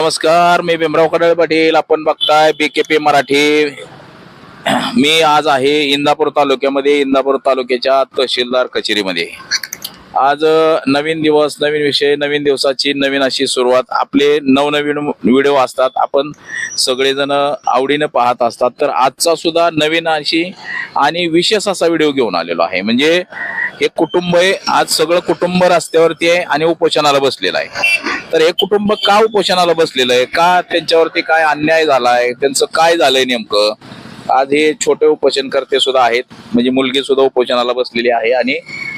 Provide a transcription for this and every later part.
नमस्कार, मी भीमराव कडाळे पाटील. आपण बघताय BKP मराठी. मी आज आहे इंदापूर तालुक्यामध्ये, इंदापूर तालुक्याच्या तहसीलदार कचेरीमध्ये. आज नवीन दिवस, नवीन विषय, नवीन दिवसाची नवीन अशी सुरुवात. आपले नवनवीन व्हिडिओ असतात, आपण सगळेजण आवडीनं पाहत असतात. तर आजचा सुद्धा नवीन अशी आणि विशेष असा व्हिडिओ घेऊन आलेलो आहे. म्हणजे हे कुटुंब आहे, आज सगळं कुटुंब रस्त्यावरती आहे आणि उपोषणाला बसलेलं आहे. तर हे कुटुंब का उपोषणाला बसलेलं आहे, का त्यांच्यावरती काय अन्याय झालाय, त्यांचं काय झालंय नेमकं, आज हे छोटे उपोषणकर्ते सुद्धा आहेत. म्हणजे मुलगी सुद्धा उपोषणाला बसलेली आहे आणि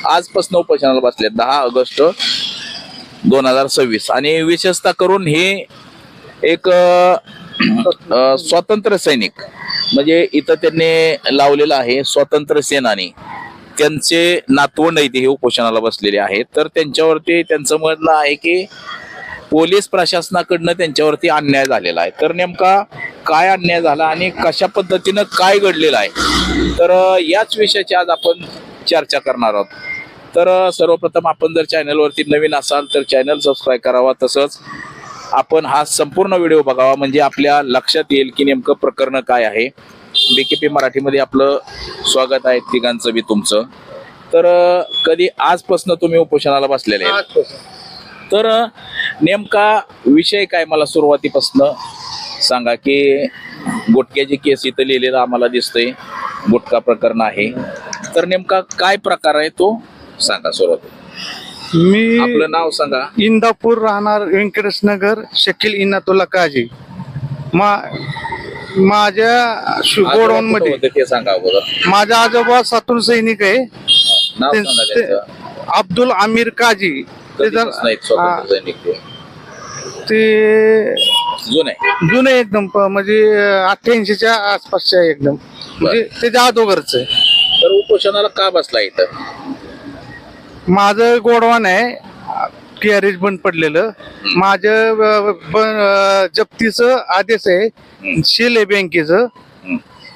आजपासून उपोषणाला बसले 10 ऑगस्ट 2026. आणि विशेषतः करून हे एक स्वातंत्र्य सैनिक, म्हणजे इथं त्यांनी लावलेलं आहे स्वातंत्र्य सेनानी, त्यांचे नातवंड इथे हे उपोषणाला बसलेले आहेत. तर त्यांच्यावरती त्यांचं म्हणणं आहे की पोलीस प्रशासनाकडनं त्यांच्यावरती अन्याय झालेला आहे. तर नेमका काय अन्याय झाला आणि कशा पद्धतीनं काय घडलेलं आहे, तर याच विषयाची आज आपण चर्चा करणार आहोत. तर सर्वप्रथम आपण जर चॅनलवरती नवीन असाल तर चॅनल सबस्क्राईब करावा, तसंच आपण हा संपूर्ण व्हिडिओ बघावा, म्हणजे आपल्या लक्षात येईल की नेमकं प्रकरण काय आहे. BKP मराठीमध्ये आपलं स्वागत आहे तिघांचं बी तुमचं. तर कधी आजपासून तुम्ही उपोषणाला बसलेले आहे, तर नेमका विषय काय मला सुरुवातीपासून सांगा. की गुटख्याची केस इथं लिहिलेलं आम्हाला दिसतंय, गुटखा प्रकरण आहे. तर नेमका काय प्रकार आहे तो सांगा सुरुवात. मी आपलं नाव सांगा. इंदापूर, राहणार व्यंकटेश नगर, शकील इनातुल्ला काजी. माझ्या गोडाऊन मध्ये ते सांगा अगोदर. माझा आजोबा सातून सैनिक आहे. नाव सांगा त्याचं. अब्दुल आमिर काजी. ते जुने एकदम, म्हणजे 88च्या आसपासचे आहे एकदम, म्हणजे त्याच्या अगोदरच आहे. तर उपोषणाला का बसला इथं? माझं गोडवान आहे, गॅरेज बंद पडलेलं. माझं जप्तीचं आदेश आहे, शील आहे बँकेचं.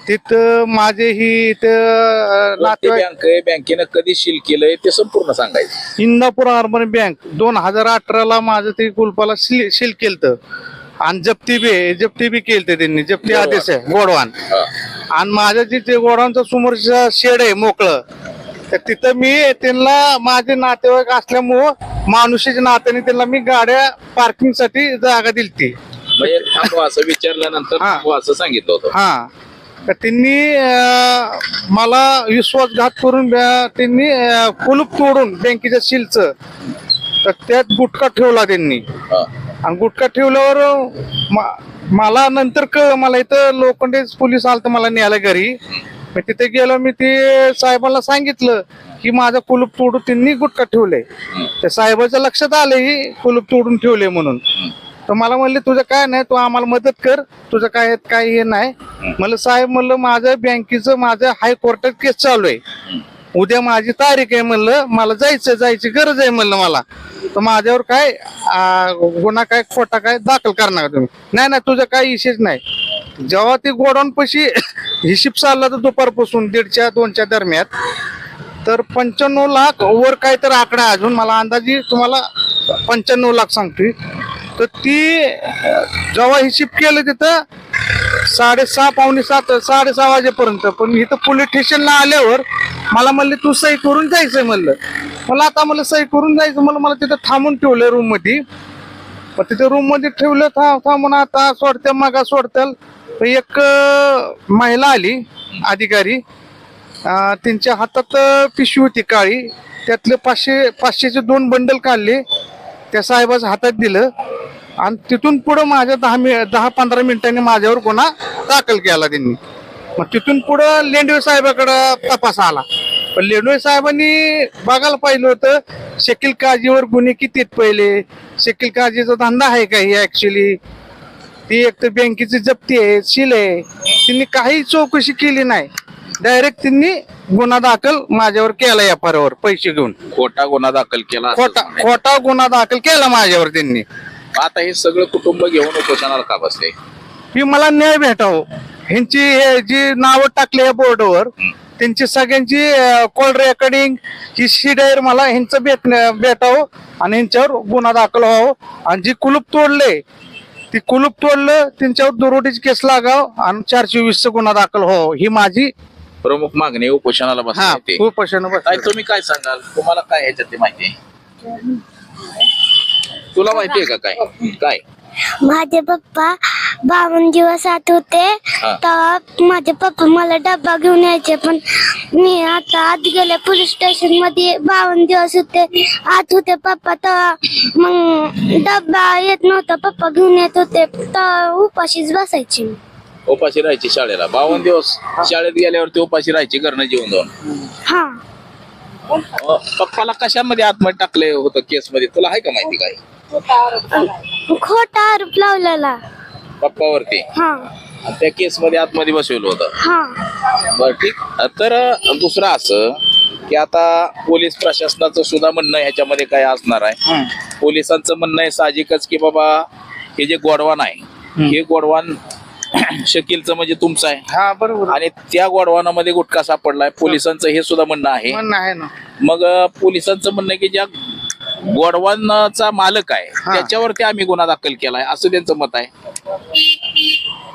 तिथं माझे ही बँक आहे, बँकेनं कधी सील केलंय ते संपूर्ण सांगायचं. इंदापूर अर्बन बँक 2018ला माझं ते कुलपाला सील केलं आणि जप्ती बी केलं त्यांनी. जप्ती आदेश आहे गोडवान. आणि माझं जिथे गोडवानचं समोरचं शेड आहे मोकळं, तर तिथं मी त्यांना, माझे नातेवाईक असल्यामुळं माणुशीच्या नात्याने त्यांना मी गाड्या पार्किंग साठी जागा दिली. म्हणजे थांबवा असं विचारल्यानंतर थांबवा असं सांगितलं होतं. हा, तर त्यांनी मला विश्वासघात करून त्यांनी कुलूप तोडून बँकेच्या सीलचं, तर त्यात गुटखा ठेवला त्यांनी. आणि गुटखा ठेवल्यावर मला नंतर मला इथं लोखंडे पोलीस आलं तर मला न्यायला घरी. तिथे गेलो, मी ते साहेबांना सांगितलं की माझं कुलूप तोडून त्यांनी गुटखा ठेवलंय. त्या साहेबाच्या लक्षात आलं ही कुलूप तोडून ठेवले म्हणून. तर मला म्हणले तुझं काय नाही, तू आम्हाला मदत कर, तुझं काय हे नाही. मला साहेब म्हणलं माझं बँकेचं, माझं हायकोर्टात केस चालू आहे, उद्या माझी तारीख आहे. म्हणलं मला जायची गरज आहे म्हणलं मला. तर माझ्यावर काय गुन्हा काय खोटा काय दाखल करणार तुम्ही? नाही तुझं काही विशेष नाही. जेव्हा ते गोडाऊन पशी हिशोब चालला तर दुपारपासून 1:30-2च्या दरम्यान, तर 95 लाख वर काय तर आकडा अजून मला अंदाजी तुम्हाला 95 लाख सांगतोय. तर ती जेव्हा हिशोब केलं तिथं 6:30, पावणे 7, 6:30 वाजेपर्यंत. पण इथं पोलीस स्टेशनला आल्यावर मला म्हणले तू सही करून जायचंय म्हणलं. मला आता मला सही करून जायचं, मला तिथं थांबून ठेवलं रूम मध्ये. पण तिथे रूम मध्ये ठेवलं थांबून. आता सोडत्याल एक महिला आली अधिकारी, त्यांच्या हातात पिशवी होती काळी, त्यातले 500चे 2 बंडल काढले, त्या साहेबाच्या हातात दिलं. आणि तिथून पुढं माझ्या 10-15 मिनिटांनी माझ्यावर गुन्हा दाखल केला त्यांनी. मग तिथून पुढं लेंडवे साहेबाकडे तपास आला. पण लेंडवे साहेबांनी बघायला पाहिलं होतं शकील काजीवर गुन्हे किती आहेत पहिले, शकील काजीचा धंदा आहे का ही ऍक्च्युली, ती एक तर बँकेची जप्ती आहे, सील आहे. त्यांनी काही चौकशी केली नाही, डायरेक्ट त्यांनी गुन्हा दाखल माझ्यावर केला. FIR वर पैसे घेऊन खोटा गुन्हा दाखल केला. खोटा गुन्हा दाखल केला माझ्यावर त्यांनी. आता हे सगळं कुटुंब घेऊन उपोषणाला का बसले? की मला न्याय भेटावं. ह्यांची जी नावं टाकली या बोर्डवर, त्यांची सगळ्यांची कॉल रेकॉर्डिंग ही शीट मला ह्यांचं भेटावं आणि ह्यांच्यावर गुन्हा दाखल व्हावं. आणि जी कुलूप तोडले ती कुलूप तोडलं, त्यांच्यावर दरोडीची केस लागाव आणि 420 गुन्हा दाखल हो, ही माझी प्रमुख मागणी आहे उपोषणाला हा बसते. उपोषण काय तुम्ही काय सांगाल, तुम्हाला काय ह्याच्यात माहिती आहे? तुला माहिती आहे का काय काय? माझे पप्पा 52 दिवस आत होते, हा. तेव्हा माझे पप्पा मला डब्बा घेऊन यायचे, पण मी आता आत गेले पोलीस स्टेशन मध्ये. 52 दिवस आत होते पप्पा, तेव्हा मग डब्बा येत नव्हता, पप्पा घेऊन येत होते, तेव्हा उपाशीच बसायची मी. उपाशी राहायची शाळेला 52 दिवस, शाळेत गेल्यावरती उपाशी राहायची घरनं जेवून जाऊन. हा, पप्पाला कशामध्ये आतमध्ये टाकले होतं केस मध्ये, तुला आहे का माहिती काय? खोटा आरोप लावलेला. पप्पावरती हा आणि त्या केस मध्ये आतमध्ये बसवलं होतं. हा बरं ठीक. तर दुसरं असं की आता पोलीस प्रशासनाचं सुद्धा म्हणणं ह्याच्यामध्ये काय असणार आहे. पोलिसांचं म्हणणं आहे साहजिकच की बाबा हे जे गोडवान आहे हे गोडवान शकीलचं म्हणजे तुमचं आहे, हा बरोबर आणि त्या गोडवानामध्ये गुटखा सापडलाय. पोलिसांचं हे सुद्धा म्हणणं आहे. म्हणणं आहे ना. मग पोलिसांचं म्हणणं आहे की ज्या गोडवानाचा मालक आहे त्याच्यावरती आम्ही गुन्हा दाखल केलाय असं त्यांचं मत आहे.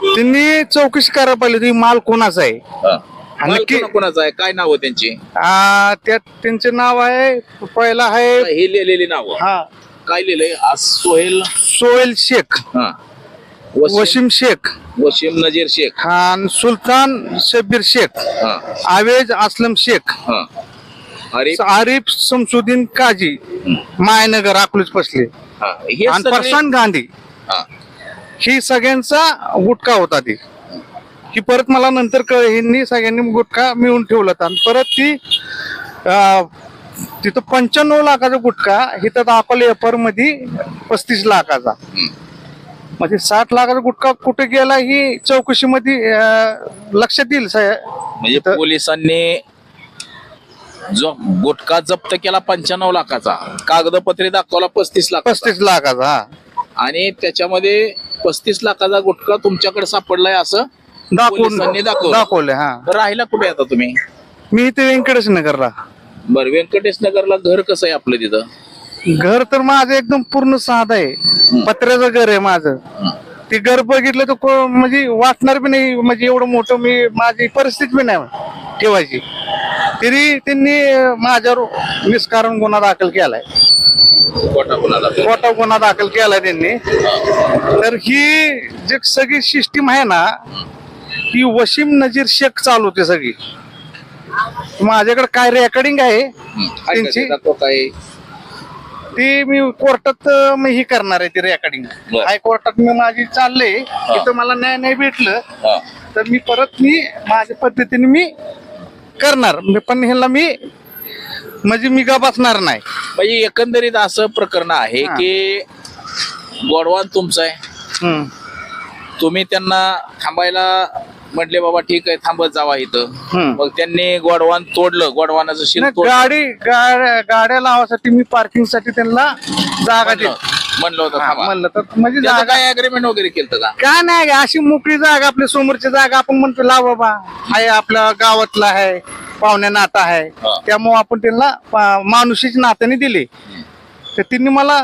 त्यांनी चौकशी करायला पाहिजे होती, माल कोणाचा आहे. माल नक्की- कोणाचं आहे, काय नाव त्यांची, त्यात त्यांचे नाव आहे, पहिला आहे हे लिहिलेली नाव हा काय लिहिलंय? सोहेल शेख, हा वसीम शेख, वसीम नजीर शेख, खान सुलतान शब्बीर शेख, हा आवेज असलम शेख, हा अरे आरिफ शमसुद्दीन काजी, मायनगर अकलूज पसले, हा हे आणि सगळे- फरसान गांधी. हा ही सगळ्यांचा गुटखा होता ती. की परत मला नंतर ह्यांनी सगळ्यांनी गुटखा मिळून ठेवला होता, आणि परत ती तिथं 95 लाखाचा गुटखा, इथं दाखवलं एफआर मध्ये 35 लाखाचा. म्हणजे 60 लाखाचा गुटखा कुठे गेला ही चौकशीमध्ये लक्षात येईल म्हणजे पोलिसांनी जो गुटखा जप्त केला 95 लाखाचा, कागदपत्रे दाखवला 35 लाख, 35 लाखाचा. हा आणि त्याच्यामध्ये 35 लाखाचा गुटखा तुमच्याकडे सापडलाय असं पोलिसांनी दाखवलं. दाखवले. हा राहिला कुठे आता तुम्ही? मी इथे व्यंकटेश नगरला. बरं, व्यंकटेश नगरला घर कसं आहे आपलं तिथं? घर तर माझं एकदम पूर्ण साधं आहे, पत्र्याचं घर आहे माझं. ते घर बघितलं तर म्हणजे वाटणार बी नाही, म्हणजे एवढं मोठं मी माझी परिस्थिती बी नाही ठेवायची. तरी त्यांनी माझ्यावर निष्कारण गुन्हा दाखल केलाय, खोटा गुन्हा दाखल केलाय त्यांनी. तर ही जे सगळी सिस्टीम आहे ना, ही वसीम नजीर शेख चालवते सगळी. माझ्याकडे काय रेकॉर्डिंग आहे त्यांची, काय ती मी कोर्टात मी ही करणार आहे ती रेकॉर्डिंग. हायकोर्टात मी माझी चालले, तिथं मला न्याय नाही भेटलं तर मी परत माझ्या पद्धतीने मी करणार. पण ह्याला मी म्हणजे मी गा बसणार नाही. म्हणजे एकंदरीत असं प्रकरण आहे की गोडवान तुमचं आहे, तुम्ही त्यांना थांबायला म्हटले बाबा ठीक आहे थांबत जावा इथं, मग त्यांनी गोडवान तोडलं, गोडवानाचं शिल गाड्या लावासाठी मी पार्किंग साठी त्यांना जागा दिली. म्हणलं होतं थांबा. म्हणलं तर म्हणजे त्याचं जागा काय अग्रीमेंट वगैरे केलं का? काय नाही, अशी मोकळी जागा आपल्या समोरची जागा आपण म्हणतो लाव बाबा, आहे आपल्या गावातला आहे, पाहुण्या नाता आहे, त्यामुळे आपण त्यांना माणुशीच्या नात्याने दिले. तर त्यांनी मला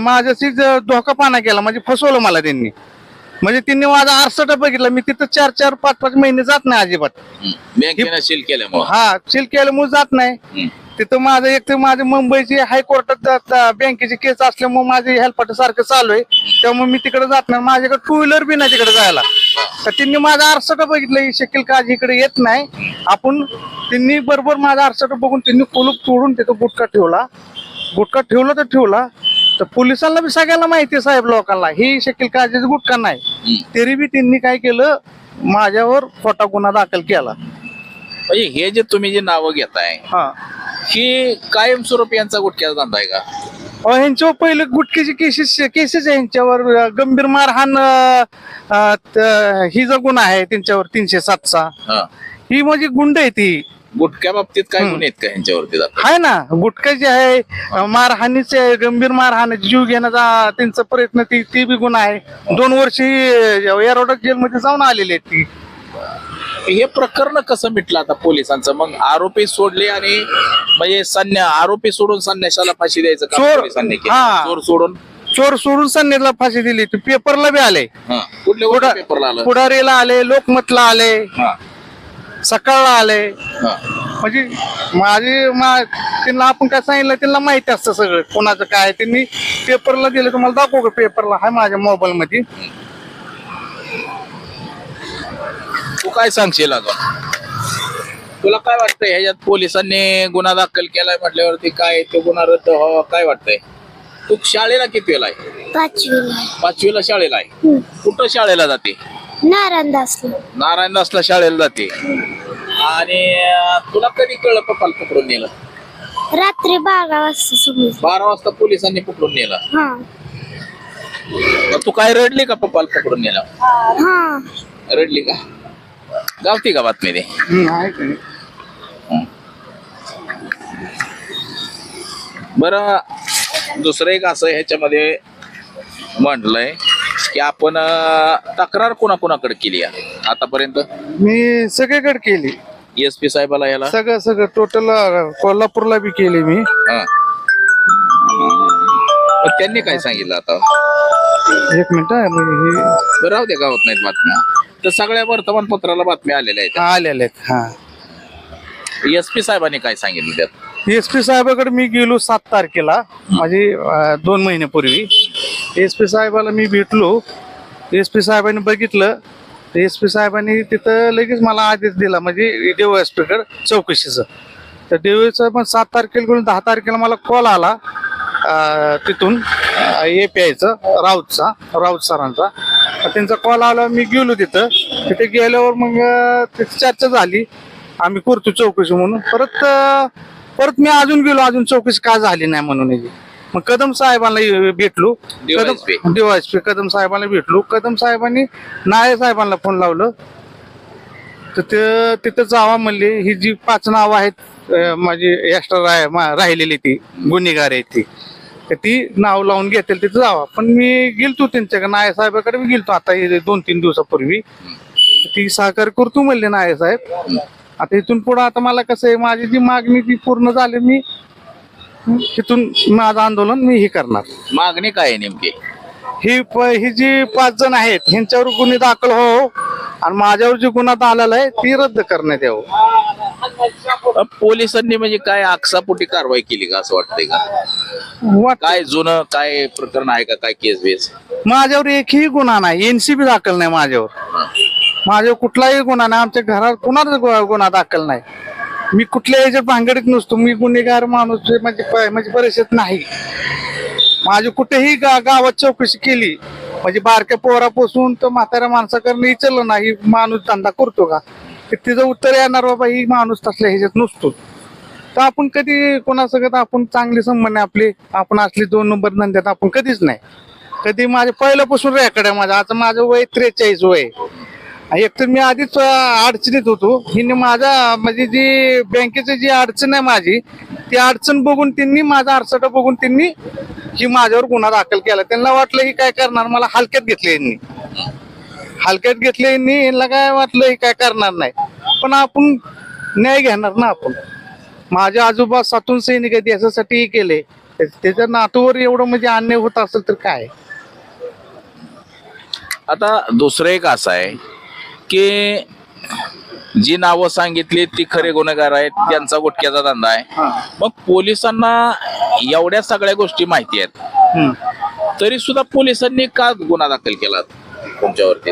माझ्याशी धोका पाना केला, म्हणजे फसवलं मला त्यांनी. म्हणजे त्यांनी माझा आरसट बघितला, मी तिथं 4-4, 5-5 महिने जात नाही अजिबात. बँकेनं सील केल्यामुळे हा सील केल्यामुळे जात नाही तिथं. माझं एक तर माझे मुंबईची हायकोर्टात बँकेची केस असल्यामुळे माझे हेल्पाट सारखं चालू आहे, त्यामुळे मी तिकडे जात नाही. माझ्याकडे 2 व्हीलर बी नाही तिकडे जायला. तर त्यांनी माझं आरसट बघितलं, शकील का इकडे येत नाही आपण. त्यांनी बरोबर माझा आरसट बघून त्यांनी कुलूप तोडून तिथं गुटखा ठेवला. गुटखा ठेवला तर ठेवला, तर पोलिसांना बी सगळ्यांना माहिती आहे साहेब लोकांना ही शकील काजीचा गुटखा नाही. तरी बी त्यांनी काय केलं, माझ्यावर खोटा गुन्हा दाखल केला. म्हणजे हे जे तुम्ही जे नावं घेताय ही कायमस्वरूपी यांचा गुटख्याचा धंदा आहे का? ह्यांच्यावर पहिले गुटख्याची केसेस आहे ह्यांच्यावर. गंभीर मारहाण ही जो गुन्हा आहे त्यांच्यावर 307चा. ही म्हणजे गुंड आहे ती. गुटख्या बाबतीत काय गुन्हे आहेत का ह्यांच्यावरती? आहे ना, गुटखा जे आहे, मारहाणीचे, गंभीर मारहाण, जीव घेण्याचा त्यांचा प्रयत्न, ती बी गुन्हा आहे. 2 वर्षी येरवडा जेलमध्ये जाऊन आलेले आहेत ती. हे प्रकरण कसं मिटलं आता पोलिसांचं? मग आरोपी सोडले आणि म्हणजे आरोपी सोडून संन्याशाला फाशी द्यायचं का पोलिसांनी केलं? चोर सोडून चोर सोडून संन्यासला फाशी दिली ती पेपरला बी आले, हा. कुठल्या पेपरला आलं? पुढारीला आले, लोकमतला आले, हा, सकाळला आले. हा. म्हणजे त्यांना आपण काय सांगितलं त्यांना माहिती असतं सगळं कोणाचं काय. त्यांनी पेपरला दिलं, तुम्हाला दाखवू का पेपरला, हाय माझ्या मोबाईल मध्ये. तू काय सांगशील अजून? तुला काय वाटतंय ह्याच्यात पोलिसांनी गुन्हा दाखल केलाय म्हटल्यावरती काय तो गुन्हा रद्द व्हावा काय वाटतंय? तू शाळेला कितवीला आहे? 5वीला. 5वीला शाळेला आहे. कुठं शाळेला जाते? नारायणदासला. नारायणदासला शाळेला जाते. आणि तुला कधी कळलं पप्पाला पकडून नेलं? रात्री 12 वाजता समज. 12 वाजता पोलिसांनी पकडून नेलं. हा मग तू काय रडली का पप्पाला पकडून नेलं? हा. रडली का? गावती का बातमी ते? आहे का नाही? बरं, दुसरं एक असं ह्याच्यामध्ये म्हटलंय की आपण तक्रार कोणाकोणाकडे केली आहे आतापर्यंत? मी सगळीकडे केली, SP साहेबाला याला? सगळं टोटल कोल्हापूरला बी केली मी. हा. मग त्यांनी काय सांगितलं आता? एक मिनिट बरं, राहू दे, गावात नाहीत बातम्या तर सगळ्या वर्तमानपत्राला बातम्या आलेल्या आहेत. आलेले आहेत. हा, SP साहेबांनी काय सांगितलं त्यात? SP साहेबाकडे मी गेलो 7 तारखेला, माझी 2 महिन्यापूर्वी. SP साहेबाला मी भेटलो, SP साहेबांनी बघितलं, SP साहेबांनी तिथं लगेच मला आदेश दिला, म्हणजे DOSP कडे चौकशीचं. तर DOSP पण 7 तारखेला गेलो, 10 तारखेला मला कॉल आला तिथून APIचा राऊत सरांचा. त्यांचा कॉल आला, मी गेलो तिथे गेल्यावर मग तिथे चर्चा झाली, आम्ही करतो चौकशी म्हणून. परत मी अजून गेलो, अजून चौकशी का झाली नाही म्हणून. मग कदम साहेबांना भेटलो, DOSP कदम साहेबांना भेटलो. कदम साहेबांनी नाळे साहेबांना फोन लावलं, तर तिथं जावा म्हणले. ही जी 5 नावं आहेत माझी एक्स्ट्रा राहिलेली ती गुन्हेगार आहेत ती नाव लावून घेतील, तिथं जावा. पण मी गेलतो त्यांच्याकडे, नाळे साहेबाकडे मी गेलतो आता 2-3 दिवसापूर्वी. ती सहकार्य करतो म्हणले नाळे साहेब. आता इथून पुढे आता मला कसं आहे, माझी जी मागणी ती पूर्ण झाली, मी तिथून माझं आंदोलन मी हे करणार. मागणी काय आहे नेमकी? ही जी 5 जण आहेत ह्यांच्यावर गुन्हे दाखल हो, आणि माझ्यावर जे गुन्हा आलेला आहे ती रद्द करण्यात यावं. पोलिसांनी म्हणजे काय आकसापोटी कारवाई केली का असं वाटतंय का? काय जुनं काय प्रकरण आहे का, काय केस बेस? माझ्यावर एकही गुन्हा नाही, NCB दाखल नाही माझ्यावर कुठलाही गुन्हा नाही. आमच्या घरात कुणाचा गुन्हा दाखल नाही. मी कुठल्या याच्या भांगडीत नसतो. मी गुन्हेगार माणूस म्हणजे परिस्थिती नाही. माझी कुठेही गावात चौकशी केली, म्हणजे बारक्या पोरापासून तर म्हाताऱ्या माणसाकडनं विचारलं नाही माणूस धंदा करतो का, तर तिचं उत्तर येणार बाबा ही माणूस तसल्या ह्याच्यात नसतो. तर आपण कधी कोणासोबत आपण चांगले संबंध आपले, आपण असले 2 नंबर धंद्यात आपण कधीच नाही. कधी माझ्या पहिल्यापासून रेकॉर्ड आहे माझं. आता माझं वय 43 वय. एकतर मी आधीच अडचणीत होतो. हिने माझा म्हणजे जी बँकेची जी अडचण आहे माझी, ती अडचण बघून त्यांनी, माझा अडचण बघून त्यांनी ही माझ्यावर गुन्हा दाखल केला. त्यांना वाटलं ही काय करणार, मला हलक्यात घेतले यांनी. यांना काय वाटलं ही काय करणार नाही. पण आपण न्याय घेणार ना. आपण माझ्या आजोबा सातून सैनिक आहेत, याच्यासाठी केले. त्याच्या नातूवर एवढं म्हणजे अन्याय होत असेल तर काय. आता दुसरं एक असं आहे की जी नावं सांगितली ती खरे गुन्हेगार आहेत, त्यांचा गुटख्याचा धंदा आहे. मग पोलिसांना एवढ्या सगळ्या गोष्टी माहिती आहेत, तरी सुद्धा पोलिसांनी का गुन्हा दाखल केला तुमच्यावरती?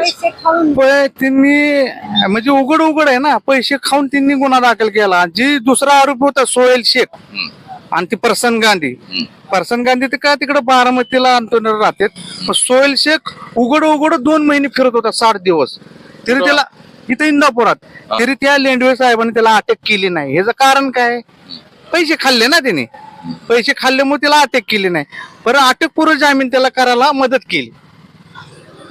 त्यांनी म्हणजे उघड आहे ना, पैसे खाऊन त्यांनी गुन्हा दाखल केला. जी दुसरा आरोप होता सोहेल शेख आणि ती प्रसन गांधी तर काय तिकडे बारामतीला अंतोनीला राहतात. सोहेल शेख उघड 2 महिने फिरत होता 60 दिवस. तरी त्याला इथं इंदापुरात, तरी त्या लेंडवे साहेबांनी त्याला अटक केली नाही. ह्याचं कारण काय? पैसे खाल्ले ना त्याने. पैसे खाल्ल्यामुळे त्याला अटक केली नाही. बरं, अटकपूर्व जामीन त्याला करायला मदत केली,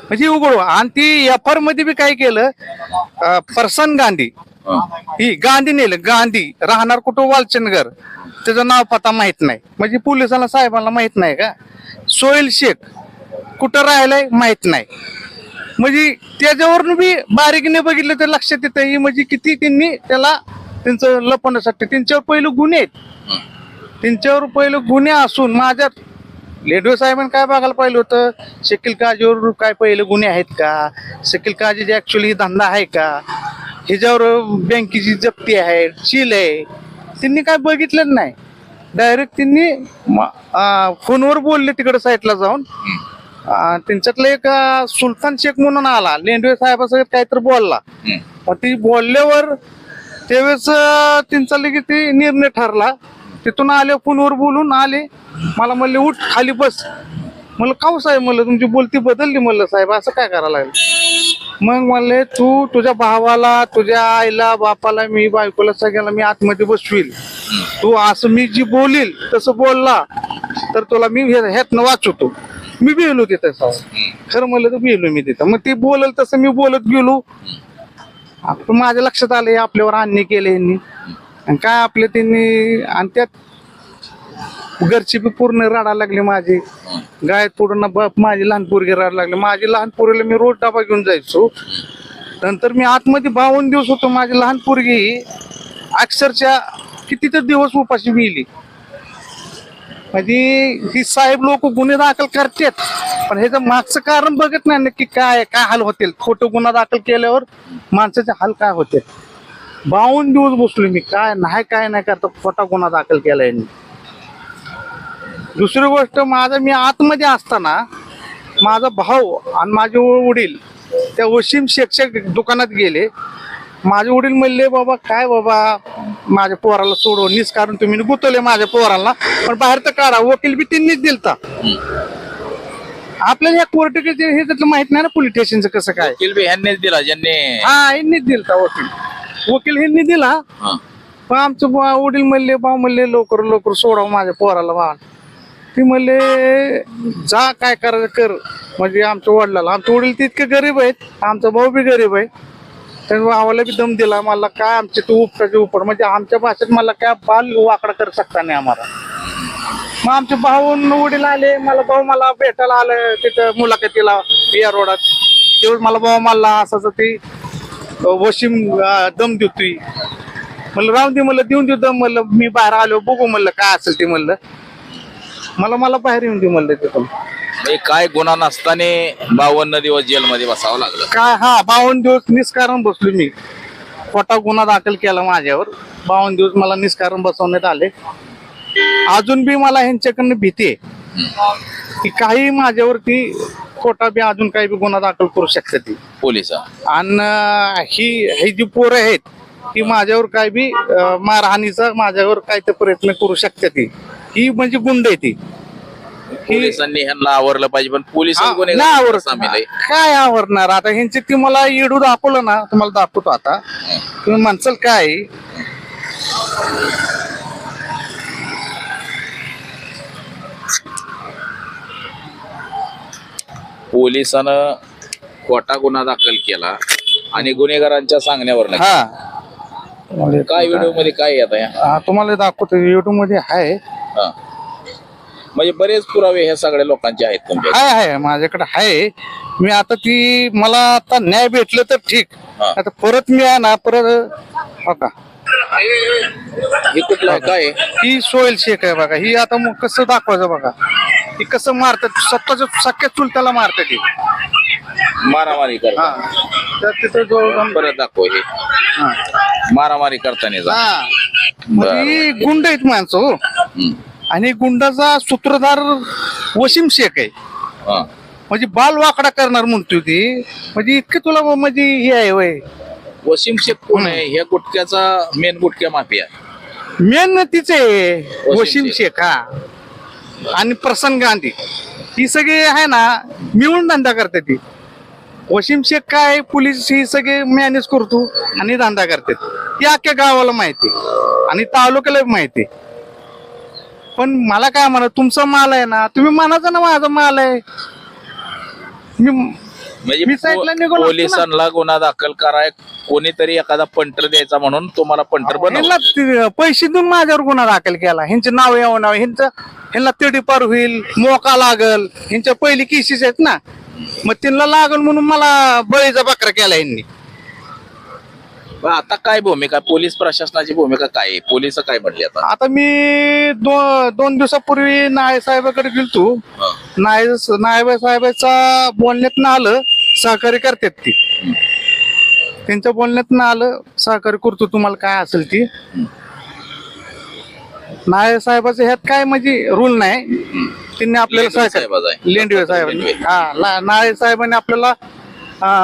म्हणजे उघड. आणि ती FR मध्ये बी काय केलं, प्रसन गांधी ही गांधी नेलं. गांधी राहणार कुठं, वालचंदगर. त्याचं नाव पत्ता माहित नाही, म्हणजे पोलिसांना साहेबांना माहित नाही का. सोहेल शेख कुठं राहिलाय माहित नाही. म्हणजे त्याच्यावरून बी बारीकीने बघितलं तर लक्षात येतं ही म्हणजे किती त्यांनी त्याला त्यांचं लपवण्यासाठी त्यांच्यावर पहिलं गुन्हे आहेत. त्यांच्यावर पहिलं गुन्हे असून लेडवे साहेबांनी काय बघायला पाहिलं होतं, शकील काजीवर काय पहिले गुन्हे आहेत का, शकील काजीचे ऍक्च्युली धंदा आहे का, ह्याच्यावर बँकेची जप्ती आहे, सील आहे, त्यांनी काय बघितलं नाही. डायरेक्ट त्यांनी फोनवर बोलले तिकडे साईडला जाऊन. त्यांच्यातलं एक सुलतान शेख म्हणून आला, लेंडवे साहेबासोबत काहीतरी बोलला. मग ती बोलल्यावर त्यावेळेस त्यांचा लगेच ते निर्णय ठरला. तिथून आले, फोनवर बोलून आले, मला म्हणले उठ खाली बस. म्हणलं काऊ साहेब, म्हणलं तुमची बोलती बदलली, म्हणलं साहेब असं काय करायला लागलं. मग म्हणले तू तुझ्या भावाला, तुझ्या आईला, बापाला, मी बायकोला, सगळ्याला मी आतमध्ये बसवील. तू असं मी जी बोलील तसं बोलला तर तुला मी ह्यातनं वाचवतो. मी बिलो तिथं खरं म्हणलं तर बिलो मी तिथं. मग ती बोलल तसं मी बोलत गेलो. आपण माझ्या लक्षात आलं आपल्यावर अन्याय केले यांनी, आणि काय आपले त्यांनी, आणि त्यात घरची बी पूर्ण रडायला लागली माझी. गाय पूर्ण माझी लहान पोरगी रडायला लागली. माझी लहान पोरीला मी रोज डबा घेऊन जायचो. नंतर मी आतमध्ये 52 दिवस होतो. माझी लहान पोरगी अक्षरशः किती तर दिवस उपाशी मिली. म्हणजे ही साहेब लोक गुन्हे दाखल करतात, पण ह्याचं मागचं कारण बघत नाही नक्की काय काय हाल होतील. खोटं गुन्हा दाखल केल्यावर माणसाचे हाल काय होते. 52 दिवस बसलो मी, काय नाही करता खोटा गुन्हा दाखल केला यांनी. दुसरी गोष्ट, मी आतमध्ये असताना माझा भाऊ आणि माझे वडील त्या वसीम शेखच्या दुकानात गेले. माझे वडील म्हणले बाबा काय बाबा माझ्या पोराला सोडव, निष्कारण तुम्ही गुतवले माझ्या पोराला, पण बाहेर तर काढा. वकील बी त्यांनीच दिलता. आपल्याला या कोर्ट हे त्यातलं माहित नाही ना, पोलीस स्टेशनचं कसं काय. वकील बी ह्यांनीच दिला, ज्यांनी यांनीच दिलता वकील ह्यांनी दिला. पण आमचं वडील म्हणले भाऊ म्हणले लवकर सोडावं माझ्या पोराला. बा ती म्हणले जा काय करायचं कर. म्हणजे आमच्या वडील तितके गरीब आहेत, आमचा भाऊ बी गरीब आहे. त्याने भावाला बी दम दिला. मला काय आमचे तू उपटाचे उपट, म्हणजे आमच्या भाषेत मला काय बाल वाकडा करू शकता नाही आम्हाला. मग आमचे भाऊ वडील आले, मला भेटायला आलं तिथं मुलाखतीला या रोडात. तेवढं मला भाऊ मला असं ती वशीम दम देतोय. म्हणलं राहून दे, म्हणलं देऊन देऊ दम. म्हणलं मी बाहेर आलो बघू, म्हणलं काय असेल ते. म्हणलं मला बाहेर येऊन दे म्हणलं तिथून. काय गुन्हा नसताना 52 दिवस जेलमध्ये बसावं लागलं काय. 52 दिवस निष्कारण बसलो मी. खोटा गुन्हा दाखल केला माझ्यावर. 52 दिवस मला निष्कारण बसवण्यात आले. अजून बी मला ह्यांच्याकडनं भीती आहे की काही माझ्यावरती खोटा बी अजून काही बी गुन्हा दाखल करू शकतात ती पोलिस. आणि ही जी पोरं आहेत ती माझ्यावर काय बी मारहाणीचा माझ्यावर काय तर प्रयत्न करू शकतात. ही म्हणजे गुंड आहे ती. पोलिसांनी ह्यांना आवरलं पाहिजे, पण पोलिस काय आवरणार आता ह्यांची. ती मला येडू दाखवलं ना, तुम्हाला दाखवतो आता. तुम्ही म्हणसाल काय. पोलिसानं खोटा गुन्हा दाखल केला आणि गुन्हेगारांच्या सांगण्यावर काय व्हिडिओ मध्ये काय येत आहे तुम्हाला दाखवतो. युट्यूब मध्ये आहे. म्हणजे बरेच पुरावे ह्या सगळ्या लोकांचे आहेत तुमचे. आहे माझ्याकडे आहे. मी आता ती मला आता न्याय भेटलं तर ठीक. आता परत मी आहे ना परत हो का. हे कुठलं आहे काय. ही सोहेल शेख आहे बघा. ही आता मग कसं दाखवायचं बघा. ती कसं मारतात, स्वतःच्या सख्या चुलत्याला मारतात. ती मारामारी करता. तिथं जो परत दाखव. हे मारामारी करताना गुंड आहेत माणसं हो. आणि गुंडाचा सूत्रधार वसीम शेख आहे. म्हणजे बाल वाकडा करणार म्हणतोय ती. म्हणजे इतकं तुला म्हणजे हे आहे वय. वसीम शेख कोण आहे. ह्या गुटक्याचा मेन गुटक्या माफिया मेन तिचे वसीम शेख. आणि प्रसन्न गांधी ही सगळी आहे ना मिळून धंदा करते. ती वसीम शेख काय पोलीस ही सगळे मॅनेज करतो आणि धंदा करतात. ती अख्ख्या गावाला माहिती आणि तालुक्याला माहिती. पण मला काय म्हणा, तुमचा माल आहे ना, तुम्ही म्हणायचं ना माझा माल आहे. मी साईडला निघून पोलिसांना गुन्हा दाखल कराय कोणीतरी एखादा पंटर द्यायचा म्हणून तुम्हाला पंटर बनवला. पैसे देऊन माझ्यावर गुन्हा दाखल केला. ह्यांचे नाव यावं नाव ह्यांना तेडी पार होईल, मोका लागल. ह्यांच्या पहिली केसेस आहेत ना, मग त्यांना लागल म्हणून मला बळीचा बकरा केला ह्यांनी. मग आता काय भूमिका, पोलीस प्रशासनाची भूमिका काय आहे? पोलिस काय म्हणले आता? आता मी दोन दिवसापूर्वी नाय साहेबाकडे गेलतो. नाय साहेबाचा बोलण्यात आलं सहकार्य करतात ती, त्यांच्या बोलण्यात आलं सहकार्य करतो तुम्हाला काय असेल ती. नाय साहेबाचं ह्यात काय म्हणजे रूल नाही, त्यांनी आपल्याला साहेबाचा आहे. लेंडवे साहेबांनी नाय साहेबांनी आपल्याला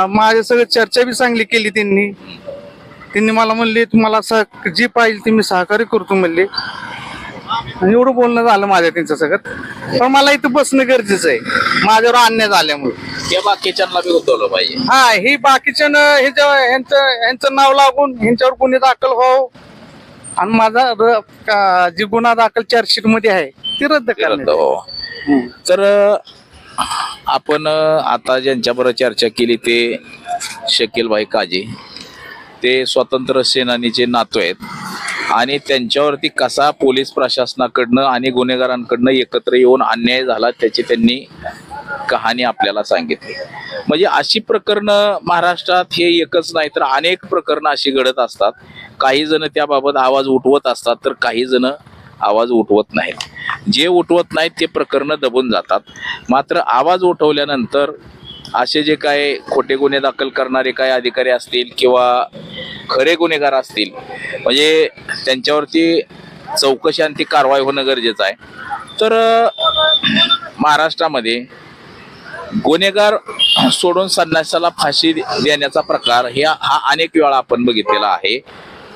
माझ्या सगळं चर्चा बी चांगली केली. त्यांनी मला म्हणले तुम्हाला जी पाहिजे ते मी सहकार्य करतो म्हणले. आणि एवढं बोलणं झालं माझ्या त्यांच्या सगळं. पण मला इथं बसणं गरजेचं आहे माझ्यावर अन्याय झाल्यामुळे. त्या बाकीच्यांना बी उठवलं पाहिजे. हा, ही बाकीच्या ह्यांचं नाव लागून ह्यांच्यावर गुन्हे दाखल व्हावं आणि माझा जी गुन्हा दाखल चार्जशीट मध्ये आहे ती रद्द करण्यात यावी. तर आपण आता ज्यांच्याबरोबर चर्चा केली ते शकीलभाई काजी, ते स्वातंत्र्य सेनानीचे नातू आहेत आणि त्यांच्यावरती कसा पोलीस प्रशासनाकडनं आणि गुन्हेगारांकडनं एकत्र येऊन अन्याय झाला त्याची त्यांनी कहाणी आपल्याला सांगितली. म्हणजे अशी प्रकरणं महाराष्ट्रात हे एकच नाही तर अनेक प्रकरणं अशी घडत असतात. काही जण त्याबाबत आवाज उठवत असतात तर काही जण आवाज उठवत नाहीत. जे उठवत नाहीत ते प्रकरणं दबून जातात. मात्र आवाज उठवल्यानंतर असे जे काय खोटे गुन्हे दाखल करणारे काय अधिकारी असतील किंवा खरे गुन्हेगार असतील म्हणजे त्यांच्यावरती चौकशी आणि ती कारवाई होणं गरजेचं आहे. तर महाराष्ट्रामध्ये गुन्हेगार सोडून संन्यासाला फाशी देण्याचा प्रकार हा अनेक वेळा आपण बघितलेला आहे.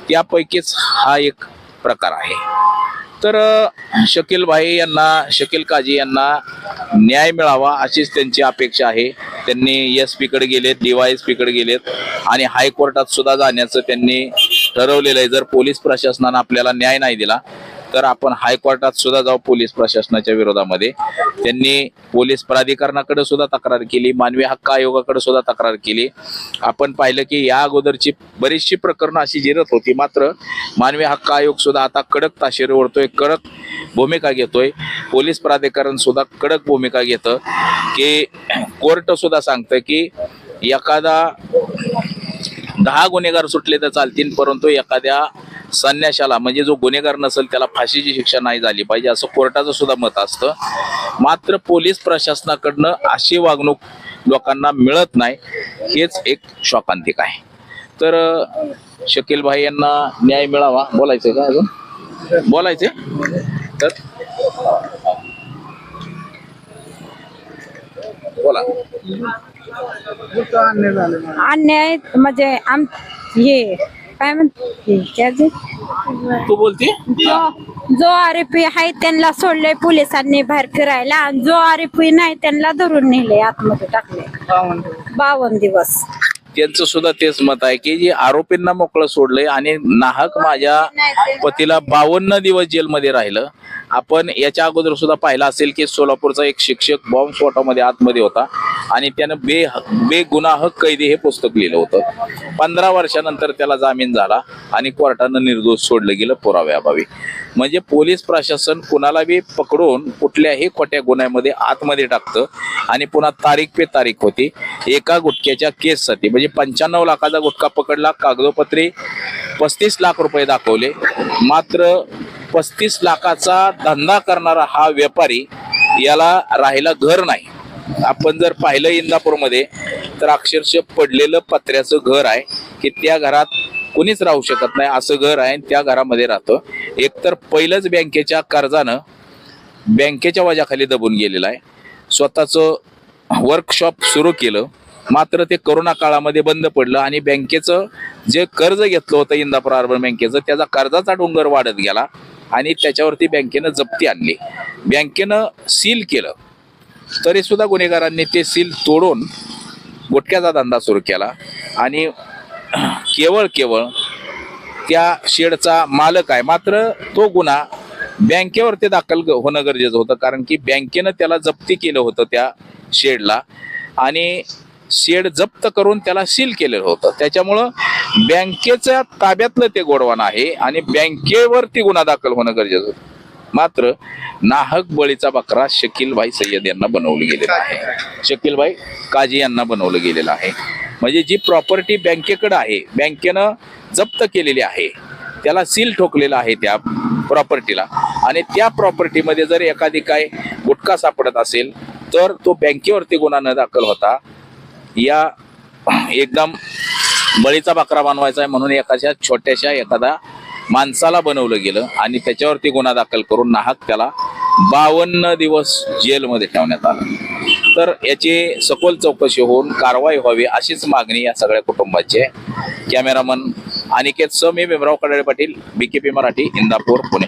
त्यापैकीच हा एक प्रकार आहे. तर शकील काजी यांना न्याय मिळावा अशीच त्यांची अपेक्षा आहे. त्यांनी SP कडे गेलेत, DYSP कडे गेलेत आणि हायकोर्टात सुद्धा जाण्याचं त्यांनी ठरवलेलं आहे. जर पोलीस प्रशासनानं आपल्याला न्याय नाही दिला तर आपण हायकोर्टात सुद्धा जाऊ पोलीस प्रशासनाच्या विरोधामध्ये. त्यांनी पोलीस प्राधिकरणाकडे सुद्धा तक्रार केली, मानवी हक्क आयोगाकडे सुद्धा तक्रार केली. आपण पाहिलं की या अगोदरची बरीचशी प्रकरणं अशी जिरत होती. मात्र मानवी हक्क आयोग सुद्धा आता कडक ताशेरे ओढतोय, कडक भूमिका घेतोय. पोलीस प्राधिकरण सुद्धा कडक भूमिका घेतं की कोर्ट सुद्धा सांगतं की एखादा 10 गुन्हेगार सुटले तर चालतील परंतु एखाद्या संन्याशाला म्हणजे जो गुन्हेगार नसेल त्याला फाशीची शिक्षा नाही झाली पाहिजे असं कोर्टाचं सुद्धा मत असतं. मात्र पोलीस प्रशासनाकडनं अशी वागणूक लोकांना मिळत नाही, हेच एक शोकांतिक आहे. तर शकीलभाई यांना न्याय मिळावा. बोलायचंय का अजून? बोलायचंय तर बोला. अन्याय म्हणजे हे काय म्हणते तू बोलते जो आरोपी आहे त्यांना सोडले पोलिसांनी बाहेर फिरायला आणि जो आरोपी नाही त्यांना धरून नेले आतमध्ये टाकले 52 दिवस. त्यांचं सुद्धा तेच मत आहे की जे आरोपींना मोकळं सोडलंय आणि नाहक माझ्या पतीला 52 दिवस जेलमध्ये राहिलं. आपण याच्या अगोदर सुद्धा पाहिलं असेल की सोलापूरचा एक शिक्षक बॉम्ब स्फोटामध्ये आतमध्ये होता आणि त्यानं बेगुनाह कैदी हे पुस्तक लिहिलं होतं. 15 वर्षानंतर त्याला जामीन झाला आणि कोर्टानं निर्दोष सोडलं गेलं पुराव्याअभावी. म्हणजे पोलीस प्रशासन कुणाला बी पकडून कुठल्याही खोट्या गुन्ह्यामध्ये आतमध्ये टाकतं आणि पुन्हा तारीख पे तारीख होती. एका गुटख्याच्या केससाठी म्हणजे 95 लाखाचा गुटखा पकडला, कागदोपत्री 35 लाख रुपये दाखवले. मात्र 35 लाखाचा धंदा करणारा हा व्यापारी याला राहायला घर नाही. आपण जर पाहिलं इंदापूरमध्ये तर अक्षरशः पडलेलं पत्र्याचं घर आहे की त्या घरात कोणीच राहू शकत नाही असं घर आहे. त्या घरामध्ये राहतं. एकतर पहिलंच बँकेच्या कर्जानं बँकेच्या वजाखाली दबून गेलेलं आहे. स्वतःचं वर्कशॉप सुरू केलं मात्र ते कोरोना काळामध्ये बंद पडलं आणि बँकेचं जे कर्ज घेतलं होतं इंदापूर अर्बन बँकेचं त्याचा कर्जाचा डोंगर वाढत गेला आणि त्याच्यावरती बँकेनं जप्ती आणली. बँकेनं सील केलं तरी सुद्धा गुन्हेगारांनी ते सील तोडून गुटख्याचा धंदा सुरू केला आणि केवळ त्या शेडचा मालक आहे. मात्र तो गुन्हा बँकेवरती दाखल होणं गरजेचं होतं कारण की बँकेनं त्याला जप्ती केलं होतं त्या शेडला आणि शेड जप्त करून त्याला सील केलेलं होतं. त्याच्यामुळं बँकेच्या ताब्यातलं ते गोडवान आहे आणि बँकेवरती गुन्हा दाखल होणं गरजेचं होतं. मात्र नाहक बळीचा बकरा शकीलभाई सय्यद यांना बनवलं गेलेला आहे, शकीलभाई काजी यांना बनवलं गेलेलं आहे. म्हणजे जी प्रॉपर्टी बँकेकडे आहे, बँकेनं जप्त केलेली आहे, त्याला सील ठोकलेला आहे त्या प्रॉपर्टीला, आणि त्या प्रॉपर्टीमध्ये जर एखादी काय गुटखा सापडत असेल तर तो बँकेवरती गुन्हा न दाखल होता या एकदम बळीचा बकरा बनवायचा आहे म्हणून एखादा माणसाला बनवलं गेलं आणि त्याच्यावरती गुन्हा दाखल करून नाहक त्याला 52 दिवस जेलमध्ये ठेवण्यात आलं. तर याची सखोल चौकशी होऊन कारवाई व्हावी अशीच मागणी या सगळ्या कुटुंबाची आहे. कॅमेरामन अनिकेत मी भीमराव कडाळे पाटील, BKP मराठी, इंदापूर, पुणे.